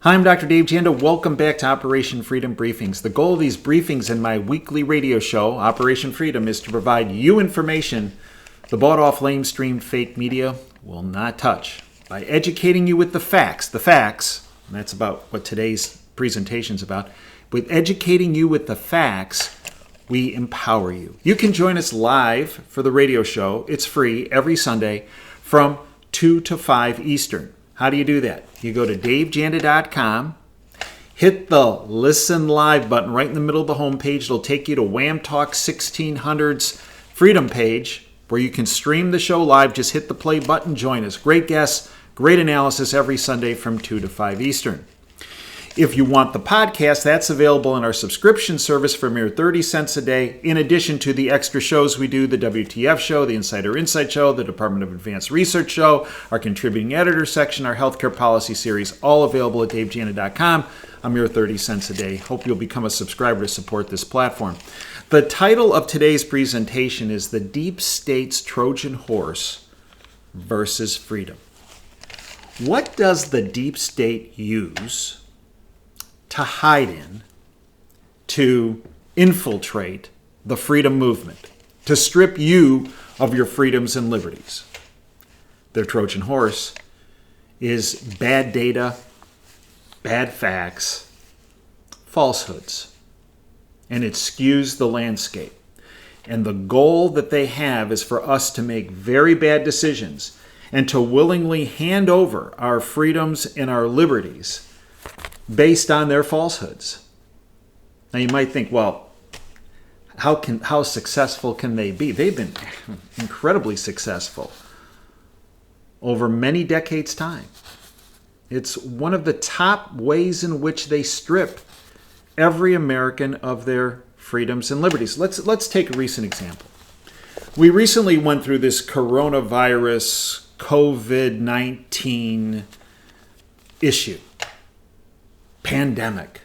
Hi, I'm Dr. Dave Janda. Welcome back to Operation Freedom Briefings. The goal of these briefings in my weekly radio show, Operation Freedom, is to provide you information the bought-off, lamestream, fake media will not touch by educating you with the facts, and that's about what today's presentation is about. With educating you with the facts, we empower you. You can join us live for the radio show. It's free every Sunday from 2 to 5 Eastern. How do you do that? You go to davejanda.com, hit the Listen Live button right in the middle of the homepage. It'll take you to Wham Talk 1600's Freedom page where you can stream the show live. Just hit the play button, join us. Great guests, great analysis every Sunday from 2 to 5 Eastern. If you want the podcast, that's available in our subscription service for mere 30 cents a day, in addition to the extra shows we do, the WTF show, the Insider Insight show, the Department of Advanced Research show, our contributing editor section, our healthcare policy series, all available at davejanda.com. A mere 30 cents a day. Hope you'll become a subscriber to support this platform. The title of today's presentation is The Deep State's Trojan Horse versus Freedom. What does the deep state use to hide in, to infiltrate the freedom movement, to strip you of your freedoms and liberties? Their Trojan horse is bad data, bad facts, falsehoods, and it skews the landscape. And the goal that they have is for us to make very bad decisions and to willingly hand over our freedoms and our liberties based on their falsehoods. Now you might think, well, how successful can they be? They've been incredibly successful over many decades' time. It's one of the top ways in which they strip every American of their freedoms and liberties. Let's take a recent example. We recently went through this coronavirus COVID-19 issue. Pandemic.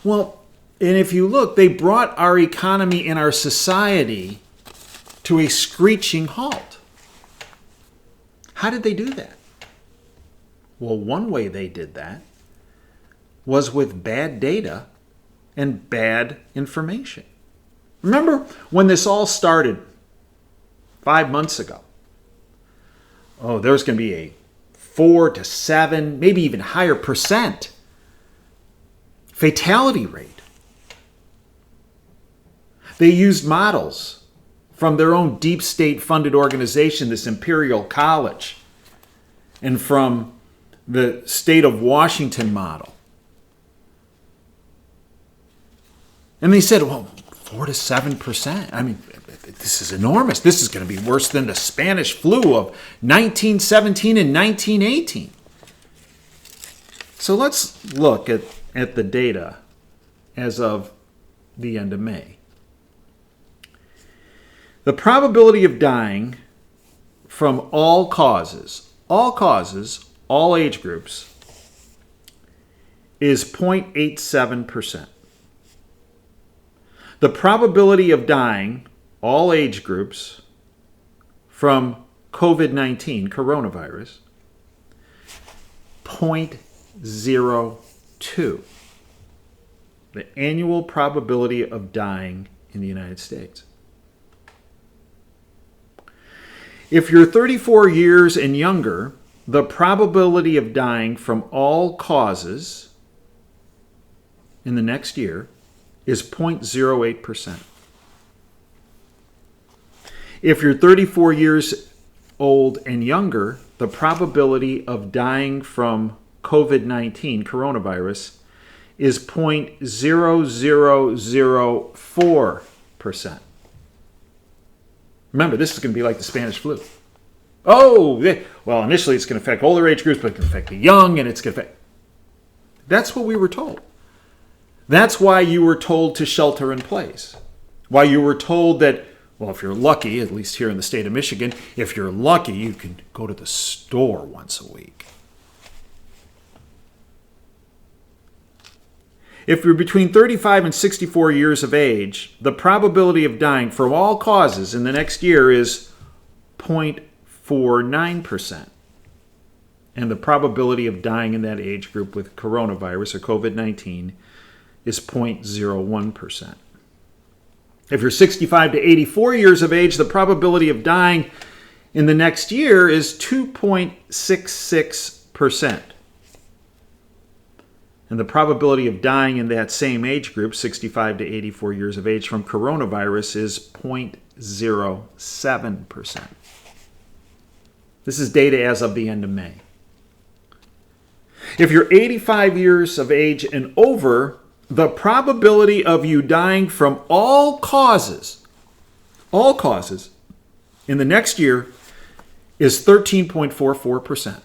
Well, and if you look, they brought our economy and our society to a screeching halt. How did they do that? Well, one way they did that was with bad data and bad information. Remember when this all started 5 months ago? Oh, there's going to be a 4 to 7, maybe even higher percent fatality rate. They used models from their own deep state funded organization, this Imperial College, and from the state of Washington model. And they said, well, 4 to 7%. I mean, this is enormous. This is going to be worse than the Spanish flu of 1917 and 1918. So let's look at the data as of the end of May. The probability of dying from all causes, all age groups, is 0.87%. The probability of dying, all age groups, from COVID-19, coronavirus, 0.02. The annual probability of dying in the United States. If you're 34 years and younger, the probability of dying from all causes in the next year is 0.08%. If you're 34 years old and younger, the probability of dying from COVID-19, coronavirus, is 0.0004%. Remember, this is going to be like the Spanish flu. Oh, well, initially it's going to affect older age groups, but it's going to affect the young, and it's going to affect... That's what we were told. That's why you were told to shelter in place. Why you were told that, well, if you're lucky, at least here in the state of Michigan, if you're lucky, you can go to the store once a week. If you're between 35 and 64 years of age, the probability of dying from all causes in the next year is 0.49%. and the probability of dying in that age group with coronavirus or COVID-19 is 0.01%. If you're 65 to 84 years of age, the probability of dying in the next year is 2.66%. And the probability of dying in that same age group, 65 to 84 years of age, from coronavirus is 0.07%. This is data as of the end of May. If you're 85 years of age and over, the probability of you dying from all causes in the next year is 13.44%.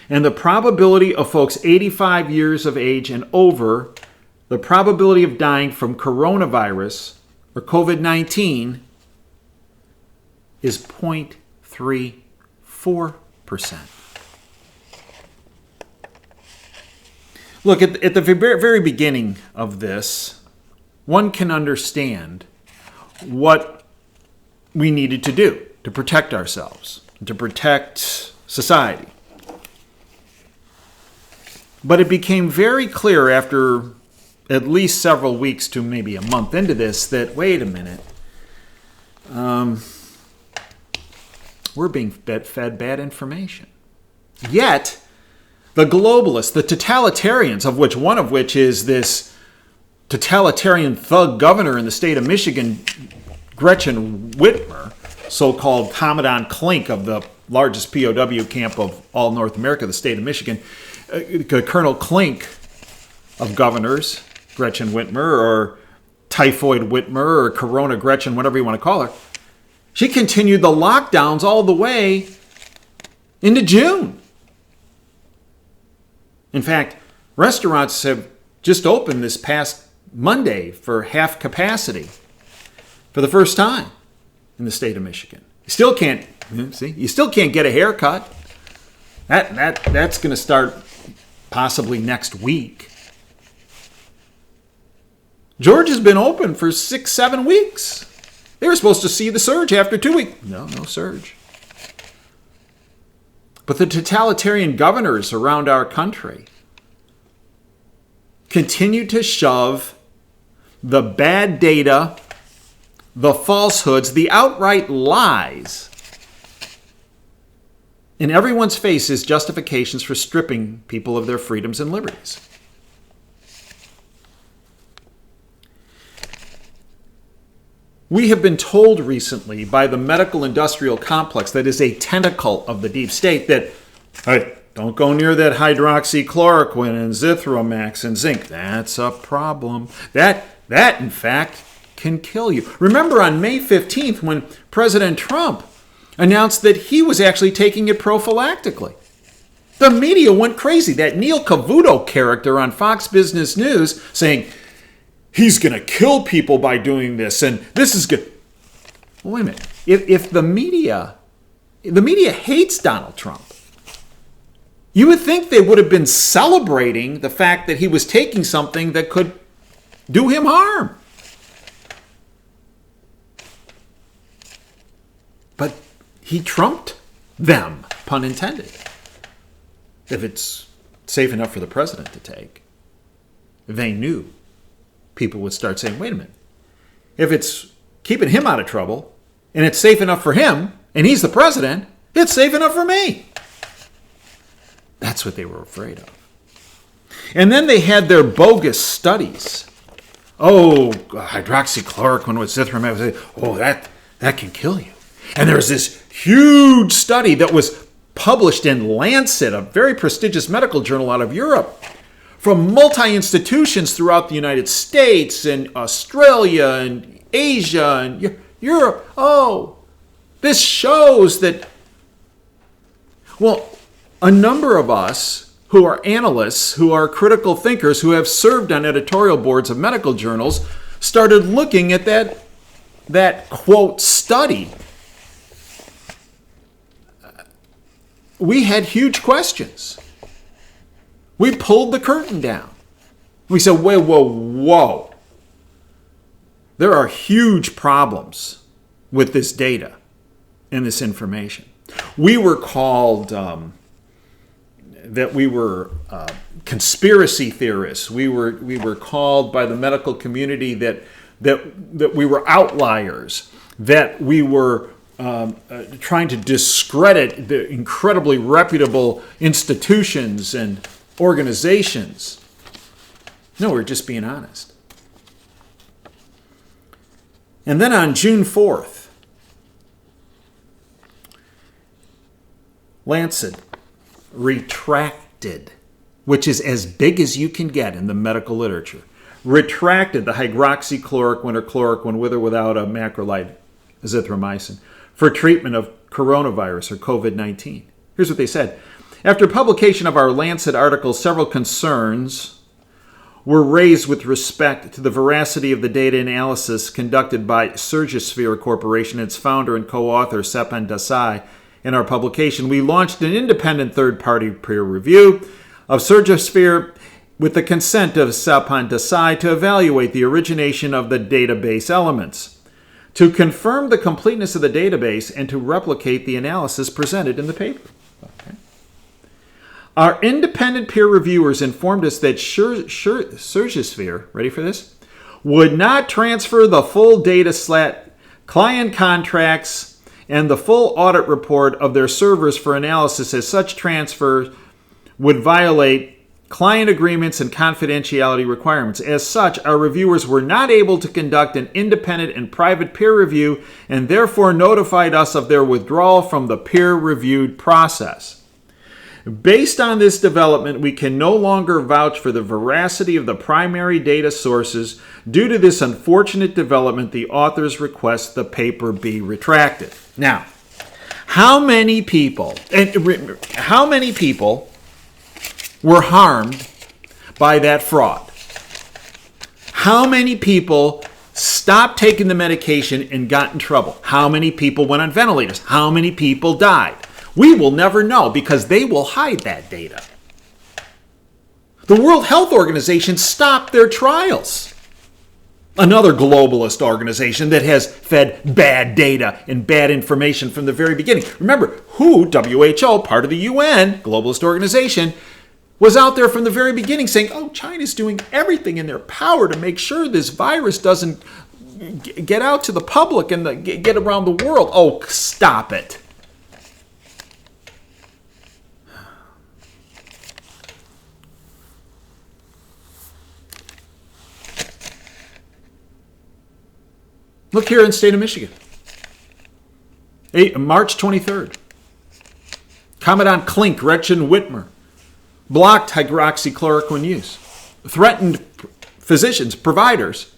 And the probability of folks 85 years of age and over, the probability of dying from coronavirus or COVID-19 is 0.34%. Look, at the very beginning of this, one can understand what we needed to do to protect ourselves, to protect society. But it became very clear after at least several weeks to maybe a month into this that, wait a minute, we're being fed bad information. Yet, the globalists, the totalitarians, one of which is this totalitarian thug governor in the state of Michigan, Gretchen Whitmer, so-called Commandant Klink of the largest POW camp of all North America, the state of Michigan, Colonel Klink of governors, Gretchen Whitmer, or Typhoid Whitmer, or Corona Gretchen, whatever you want to call her, she continued the lockdowns all the way into June. In fact, restaurants have just opened this past Monday for half capacity for the first time in the state of Michigan. You still can't get a haircut. That's going to start possibly next week. Georgia's been open for 6-7 weeks. They were supposed to see the surge after 2 weeks. No surge. But the totalitarian governors around our country continue to shove the bad data, the falsehoods, the outright lies in everyone's face as justifications for stripping people of their freedoms and liberties. We have been told recently by the medical industrial complex that is a tentacle of the deep state that, hey, don't go near that hydroxychloroquine and zithromax and zinc. That's a problem. That in fact, can kill you. Remember on May 15th when President Trump announced that he was actually taking it prophylactically. The media went crazy. That Neil Cavuto character on Fox Business News saying, he's going to kill people by doing this, and this is good. Well, wait a minute. If the media hates Donald Trump, you would think they would have been celebrating the fact that he was taking something that could do him harm. But he trumped them, pun intended. If it's safe enough for the president to take, they knew people would start saying, wait a minute, if it's keeping him out of trouble and it's safe enough for him and he's the president, it's safe enough for me. That's what they were afraid of. And then they had their bogus studies. Oh, hydroxychloroquine with zithromax. Oh, that can kill you. And there's this huge study that was published in Lancet, a very prestigious medical journal out of Europe, from multi-institutions throughout the United States and Australia and Asia and Europe. Oh, this shows that, well, a number of us who are analysts, who are critical thinkers, who have served on editorial boards of medical journals, started looking at that quote study. We had huge questions. We pulled the curtain down. We said, whoa. There are huge problems with this data and this information. We were called that we were conspiracy theorists. We were called by the medical community that we were outliers, that we were trying to discredit the incredibly reputable institutions and organizations. No, we're just being honest. And then on June 4th, Lancet retracted, which is as big as you can get in the medical literature, retracted the hydroxychloroquine or chloroquine with or without a macrolide azithromycin for treatment of coronavirus or COVID-19. Here's what they said. After publication of our Lancet article, several concerns were raised with respect to the veracity of the data analysis conducted by Surgisphere Corporation, its founder and co-author Sepan Desai. In our publication, we launched an independent third-party peer review of Surgisphere with the consent of Sepan Desai to evaluate the origination of the database elements, to confirm the completeness of the database, and to replicate the analysis presented in the paper. Okay. Our independent peer reviewers informed us that Surgisphere, ready for this, would not transfer the full data set, client contracts, and the full audit report of their servers for analysis, as such transfer would violate client agreements and confidentiality requirements. As such, our reviewers were not able to conduct an independent and private peer review and therefore notified us of their withdrawal from the peer-reviewed process. Based on this development, we can no longer vouch for the veracity of the primary data sources. Due to this unfortunate development, the authors request the paper be retracted. Now, how many people were harmed by that fraud? How many people stopped taking the medication and got in trouble? How many people went on ventilators? How many people died? We will never know because they will hide that data. The World Health Organization stopped their trials. Another globalist organization that has fed bad data and bad information from the very beginning. Remember, WHO, part of the UN, globalist organization, was out there from the very beginning saying, oh, China's doing everything in their power to make sure this virus doesn't get out to the public and get around the world. Oh, stop it. Look here in the state of Michigan. March 23rd. Commandant Klink, Gretchen Whitmer, blocked hydroxychloroquine use, threatened physicians, providers,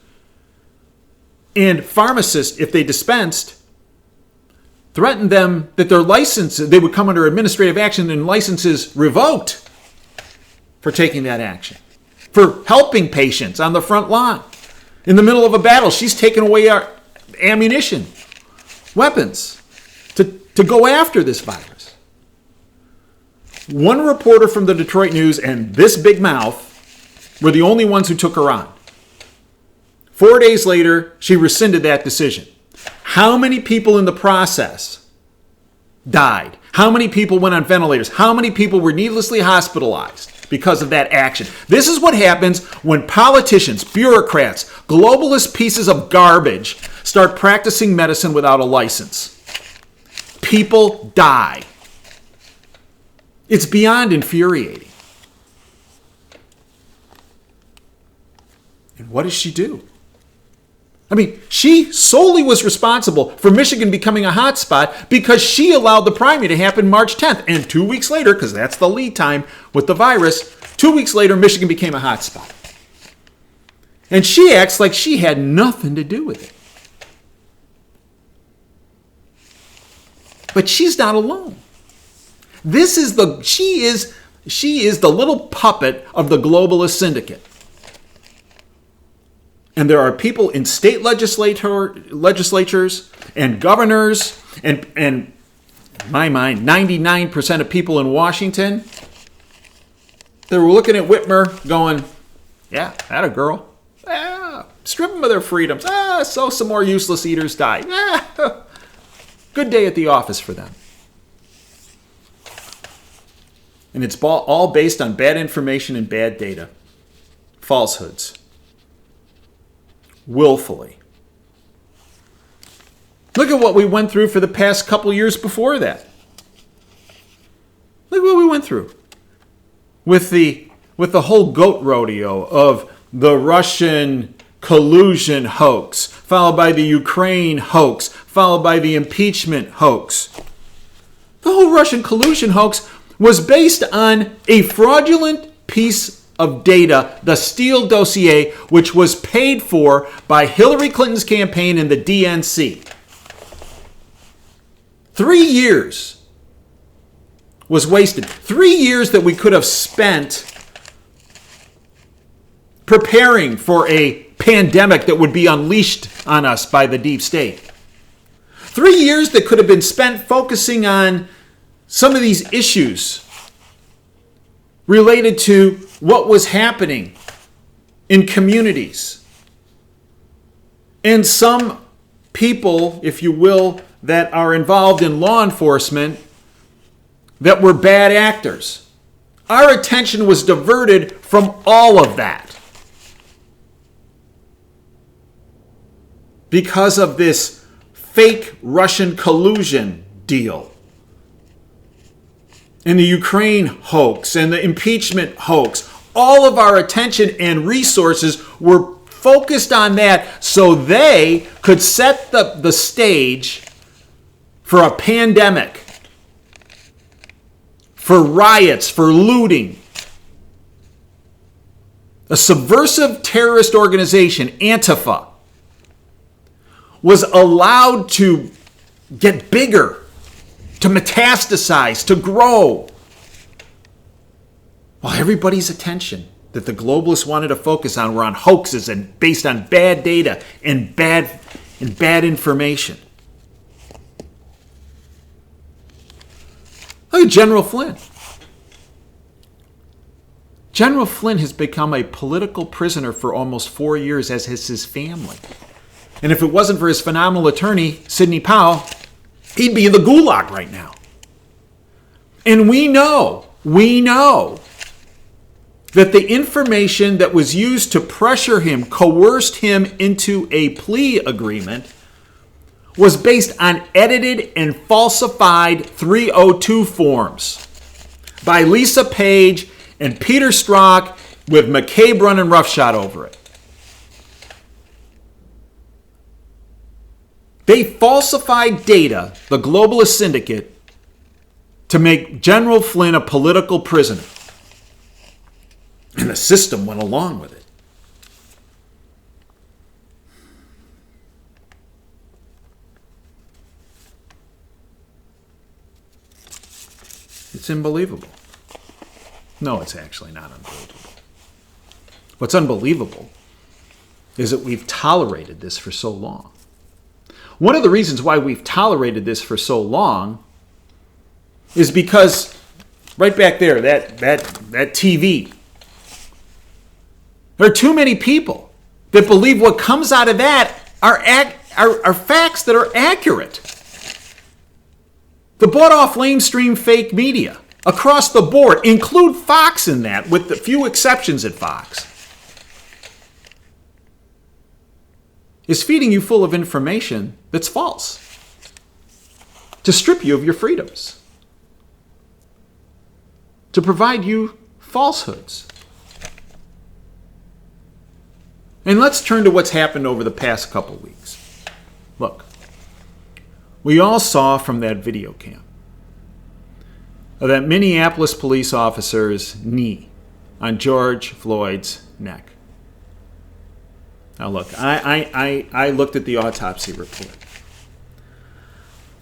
and pharmacists, if they dispensed, threatened them that their license, they would come under administrative action and licenses revoked for taking that action, for helping patients on the front line. In the middle of a battle, she's taken away our ammunition, weapons, to go after this virus. One reporter from the Detroit News and this big mouth were the only ones who took her on. 4 days later, she rescinded that decision. How many people in the process died? How many people went on ventilators? How many people were needlessly hospitalized because of that action? This is what happens when politicians, bureaucrats, globalist pieces of garbage start practicing medicine without a license. People die. It's beyond infuriating. And what does she do? I mean, she solely was responsible for Michigan becoming a hotspot because she allowed the primary to happen March 10th. And 2 weeks later, because that's the lead time with the virus, 2 weeks later, Michigan became a hotspot. And she acts like she had nothing to do with it. But she's not alone. She is the little puppet of the globalist syndicate. And there are people in state legislatures and governors and in my mind, 99% of people in Washington, they were looking at Whitmer going, yeah, atta girl. Yeah, strip them of their freedoms. So some more useless eaters die. Good day at the office for them. And it's all based on bad information and bad data. Falsehoods. Willfully. Look at what we went through for the past couple years before that. Look what we went through. With the whole goat rodeo of the Russian collusion hoax, followed by the Ukraine hoax, followed by the impeachment hoax. The whole Russian collusion hoax was based on a fraudulent piece of data, the Steele dossier, which was paid for by Hillary Clinton's campaign and the DNC. 3 years was wasted. 3 years that we could have spent preparing for a pandemic that would be unleashed on us by the deep state. 3 years that could have been spent focusing on some of these issues related to what was happening in communities. And some people, if you will, that are involved in law enforcement that were bad actors. Our attention was diverted from all of that because of this fake Russian collusion deal. And the Ukraine hoax and the impeachment hoax. All of our attention and resources were focused on that so they could set the stage for a pandemic, for riots, for looting. A subversive terrorist organization, Antifa, was allowed to get bigger, to metastasize, to grow. While everybody's attention that the globalists wanted to focus on were on hoaxes and based on bad data and bad information. Look at General Flynn. General Flynn has become a political prisoner for almost 4 years, as has his family. And if it wasn't for his phenomenal attorney, Sidney Powell, he'd be in the gulag right now. And we know that the information that was used to pressure him, coerced him into a plea agreement, was based on edited and falsified 302 forms by Lisa Page and Peter Strzok with McCabe running roughshod over it. They falsified data, the globalist syndicate, to make General Flynn a political prisoner. And the system went along with it. It's unbelievable. No, it's actually not unbelievable. What's unbelievable is that we've tolerated this for so long. One of the reasons why we've tolerated this for so long is because right back there, that TV, there are too many people that believe what comes out of that are facts that are accurate. The bought-off lamestream fake media across the board, include Fox in that, with the few exceptions at Fox, is feeding you full of information that's false to strip you of your freedoms, to provide you falsehoods. And let's turn to what's happened over the past couple weeks. Look, we all saw from that video cam that Minneapolis police officer's knee on George Floyd's neck. Now look, I looked at the autopsy report.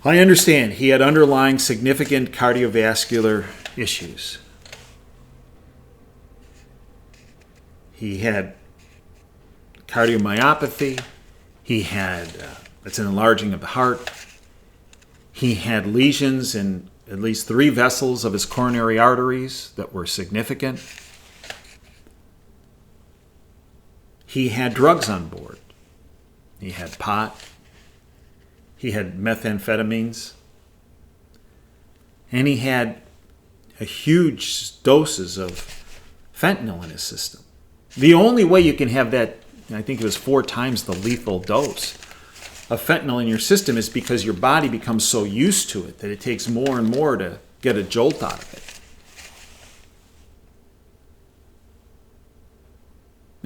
I understand he had underlying significant cardiovascular issues. He had cardiomyopathy. He had, it's an enlarging of the heart. He had lesions in at least 3 vessels of his coronary arteries that were significant. He had drugs on board. He had pot. He had methamphetamines. And he had a huge doses of fentanyl in his system. The only way you can have that, I think it was 4 times the lethal dose of fentanyl in your system, is because your body becomes so used to it that it takes more and more to get a jolt out of it.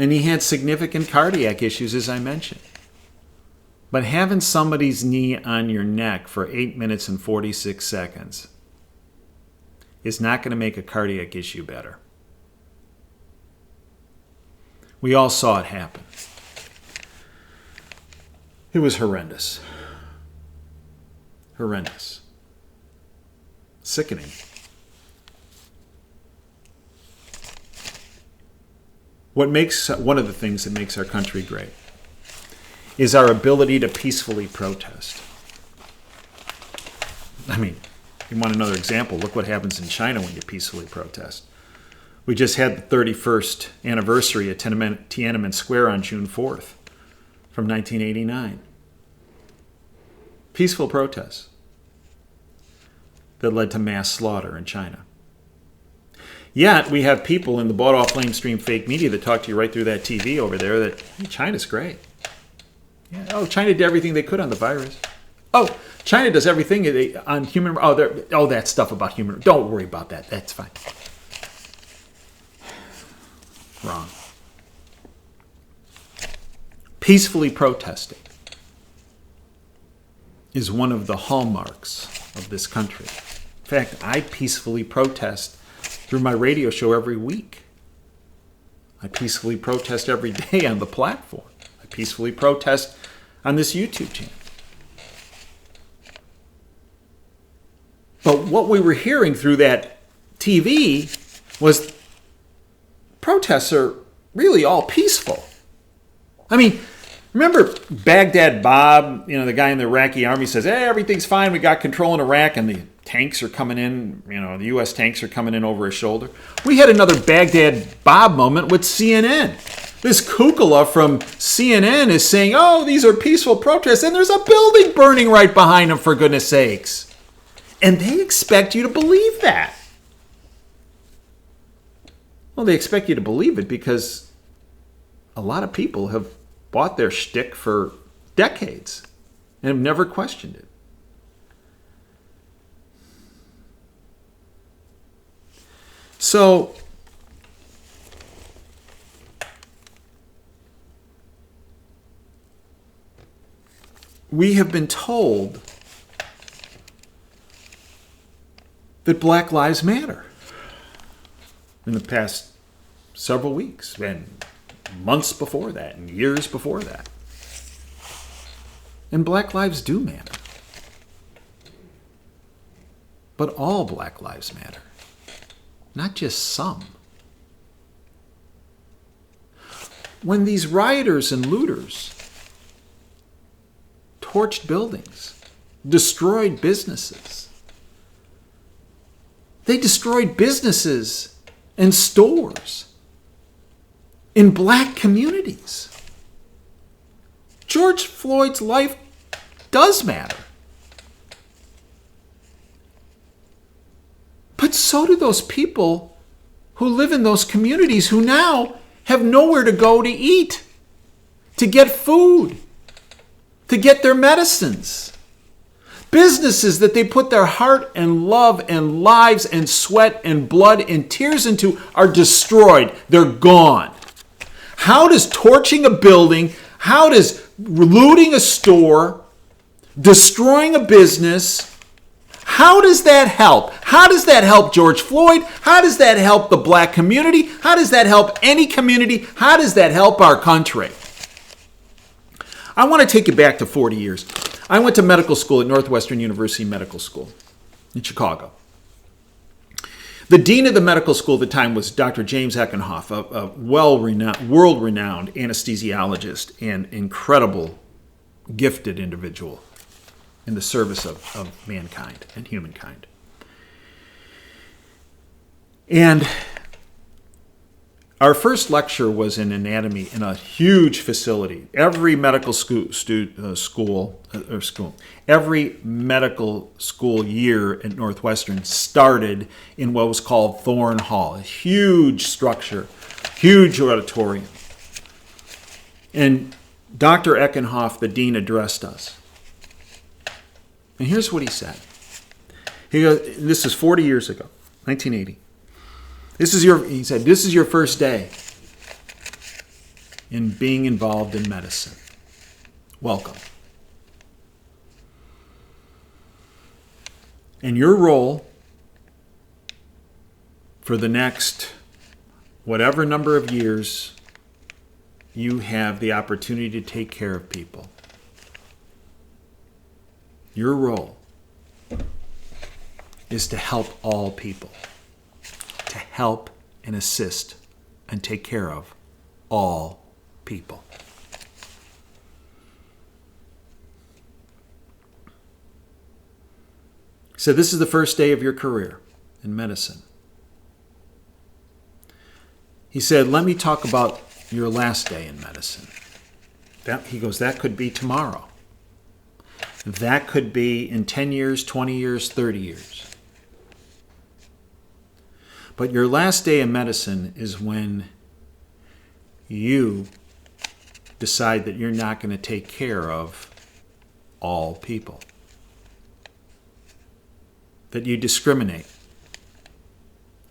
And he had significant cardiac issues, as I mentioned. But having somebody's knee on your neck for 8 minutes and 46 seconds is not going to make a cardiac issue better. We all saw it happen. It was horrendous. Horrendous. Sickening. One of the things that makes our country great is our ability to peacefully protest. I mean, you want another example? Look what happens in China when you peacefully protest. We just had the 31st anniversary at Tiananmen Square on June 4th from 1989. Peaceful protests that led to mass slaughter in China. Yet, we have people in the bought-off lamestream fake media that talk to you right through that TV over there that, hey, China's great. Yeah, oh, China did everything they could on the virus. Oh, China does everything on human... that stuff about human... Don't worry about that. That's fine. Wrong. Peacefully protesting is one of the hallmarks of this country. In fact, I peacefully protest through my radio show every week. I peacefully protest every day on the platform. I peacefully protest on this YouTube channel. But what we were hearing through that TV was protests are really all peaceful. I mean, remember Baghdad Bob, the guy in the Iraqi army says, hey, everything's fine, we got control in Iraq, and the tanks are coming in, the U.S. tanks are coming in over his shoulder. We had another Baghdad Bob moment with CNN. This kukala from CNN is saying, oh, these are peaceful protests, and there's a building burning right behind them, for goodness sakes. And they expect you to believe that. Well, they expect you to believe it because a lot of people have bought their shtick for decades and have never questioned it. So, we have been told that Black Lives Matter in the past several weeks and months before that and years before that. And Black lives do matter. But all Black lives matter. Not just some. When these rioters and looters torched buildings, destroyed businesses, they destroyed businesses and stores in black communities. George Floyd's life does matter. But so do those people who live in those communities who now have nowhere to go to eat, to get food, to get their medicines. Businesses that they put their heart and love and lives and sweat and blood and tears into are destroyed. They're gone. How does torching a building, how does looting a store, destroying a business, how does that help? How does that help George Floyd? How does that help the black community? How does that help any community? How does that help our country? I want to take you back to 40 years. I went to medical school at Northwestern University Medical School in Chicago. The dean of the medical school at the time was Dr. James Eckenhoff, a world-renowned anesthesiologist and incredible, gifted individual in the service of mankind and humankind. And Our first lecture was in anatomy in a huge facility. Every medical every medical school year at Northwestern started in what was called Thorne Hall, a huge structure, huge auditorium. And Dr. Eckenhoff, the dean, addressed us. And here's what he said. He goes, this is 40 years ago, 1980. He said, this is your first day in being involved in medicine. Welcome. And your role for the next whatever number of years, you have the opportunity to take care of people. Your role is to help all people. To help and assist and take care of all people. So this is the first day of your career in medicine. He said, let me talk about your last day in medicine. He goes, that could be tomorrow. That could be in 10 years, 20 years, 30 years. But your last day in medicine is when you decide that you're not going to take care of all people. That you discriminate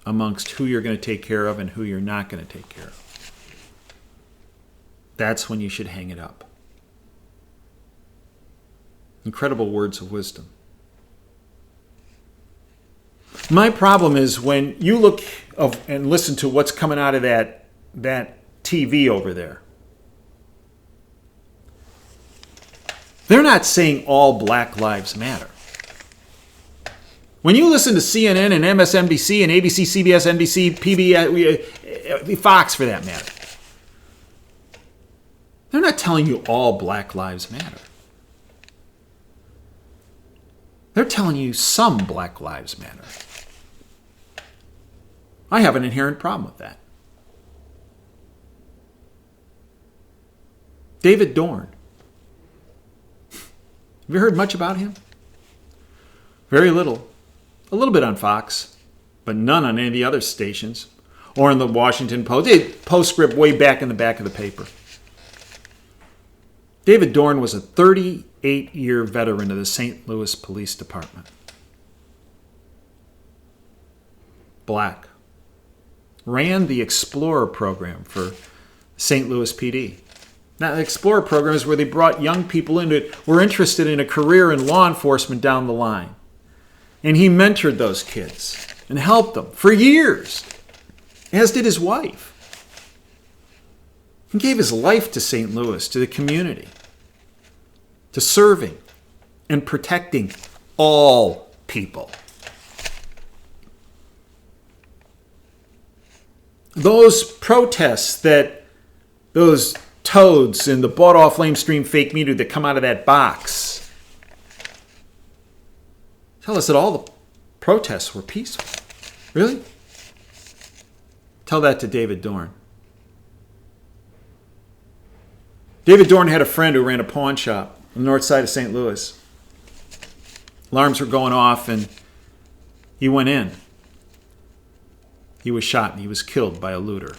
amongst who you're going to take care of and who you're not going to take care of. That's when you should hang it up. Incredible words of wisdom. My problem is when you look and listen to what's coming out of that TV over there. They're not saying all Black Lives Matter. When you listen to CNN and MSNBC and ABC, CBS, NBC, PBS, Fox for that matter, they're not telling you all Black Lives Matter. They're telling you some Black Lives Matter. I have an inherent problem with that. David Dorn. Have you heard much about him? Very little. A little bit on Fox, but none on any of the other stations. Or in the Washington Post. Postscript way back in the back of the paper. David Dorn was a 38-year veteran of the St. Louis Police Department. Black. Ran the Explorer program for St. Louis PD. Now, the Explorer program is where they brought young people into it, were interested in a career in law enforcement down the line. And he mentored those kids and helped them for years, as did his wife. He gave his life to St. Louis, to the community, to serving and protecting all people. Those protests that those toads in the bought-off lamestream fake media that come out of that box tell us that all the protests were peaceful. Really? Tell that to David Dorn. David Dorn had a friend who ran a pawn shop on the north side of St. Louis. Alarms were going off and he went in. He was shot and he was killed by a looter.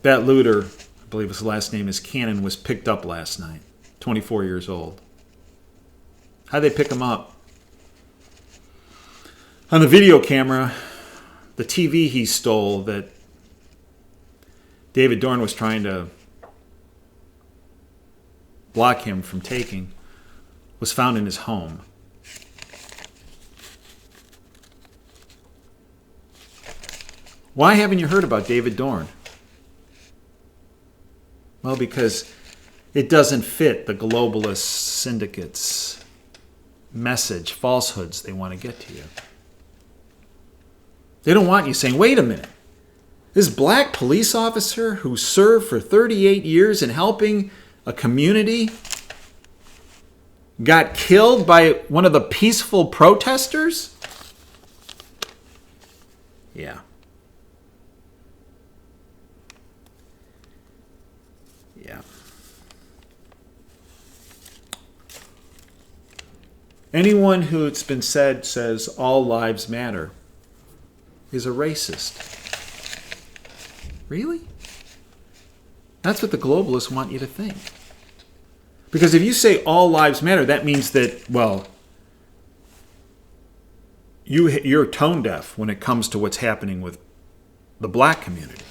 That looter, I believe his last name is Cannon, was picked up last night, 24 years old. How'd they pick him up? On the video camera, the TV he stole that David Dorn was trying to block him from taking was found in his home. Why haven't you heard about David Dorn? Well, because it doesn't fit the globalist syndicate's message, falsehoods they want to get to you. They don't want you saying, wait a minute, this black police officer who served for 38 years in helping a community got killed by one of the peaceful protesters? Yeah. Anyone who, it's been said, says all lives matter is a racist. Really? That's what the globalists want you to think. Because if you say all lives matter, that means that, well, you're tone deaf when it comes to what's happening with the black community.